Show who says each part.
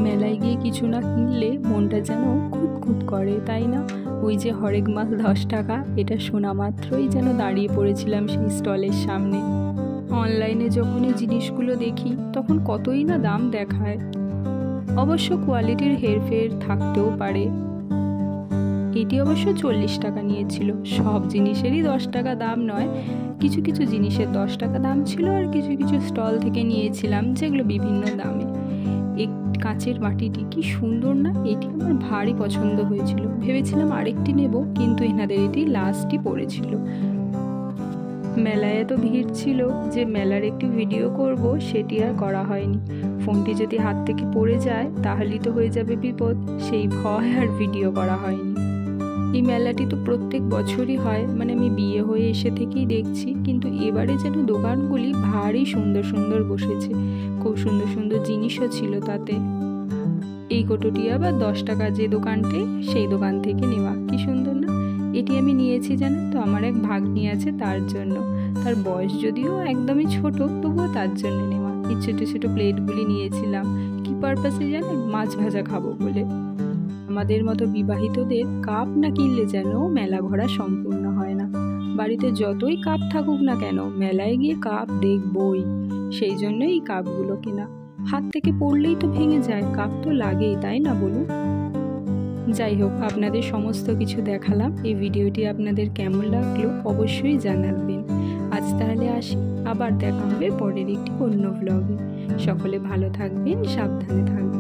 Speaker 1: মেলায় গিয়ে কিছু না কিনলে মনটা যেন খুঁতখুত করে, তাই না? ওই যে হরেক মাল 10 টাকা, এটা শোনা মাত্রই যেন দাঁড়িয়ে পড়েছিলাম সেই স্টলের সামনে। অনলাইনে যখন এই জিনিসগুলো দেখি তখন কতই না দাম দেখায়। অবশ্য কোয়ালিটির হেরফের থাকতেও পারে। এটি অবশ্য 40 টাকা নিয়েছিল। সব জিনিসেরই 10 টাকা দাম নয়, কিছু কিছু জিনিসের 10 টাকা দাম ছিল, আর কিছু কিছু স্টল থেকে নিয়েছিলাম যেগুলো বিভিন্ন দামে। এই কাঁচের বাটিটি কি সুন্দর না, এটি আমার ভারী পছন্দ হয়েছিল। ভেবেছিলাম আরেকটি নেব, কিন্তু এনাদের এটি লাস্টই পড়েছিল। মেলায় এত ভিড় ছিল যে মেলার একটি ভিডিও করব সেটি আর করা হয়নি। ফোনটি যদি হাত থেকে পড়ে যায় তাহলেই তো হয়ে যাবে বিপদ, সেই ভয় আর ভিডিও করা হয়নি। এই মেলাটি তো প্রত্যেক বছরই হয়, মানে আমি বিয়ে হয়ে এসে থেকেই দেখছি, কিন্তু এবারে যেন দোকানগুলি ভারী সুন্দর সুন্দর বসেছে, খুব সুন্দর সুন্দর জিনিসও ছিল তাতে। এই কোটোটি আবার 10 টাকা যে দোকানটি, সেই দোকান থেকে নেওয়া। কি সুন্দর না? এটি আমি নিয়েছি জানেন তো, আমার এক ভাগ্নি আছে তার জন্য। তার বয়স যদিও একদমই ছোট, তবুও তার জন্য নেওয়া। এই ছোটো ছোটো প্লেটগুলি নিয়েছিলাম কি পারপাসে জানেন? মাছ ভাজা খাবো বলে। আমাদের মতো বিবাহিতদের কাপ না কিনলে যেন মেলা ঘোরা সম্পূর্ণ হয় না। বাড়িতে যতই কাপ থাকুক না কেন, মেলায় গিয়ে কাপ দেখবই। সেই জন্যই এই কাপগুলো কেনা। হাত থেকে পড়লেই তো ভেঙে যায়, কাপ তো লাগেই, তাই না বলুন? যাই হোক, আপনাদের সমস্ত কিছু দেখালাম। এই ভিডিওটি আপনাদের কেমন লাগলো অবশ্যই জানাবেন। আজ তাহলে আসি, আবার দেখা হবে পরের একটি অন্য ভ্লগে। সকলে ভালো থাকবেন, সাবধানে থাকবেন।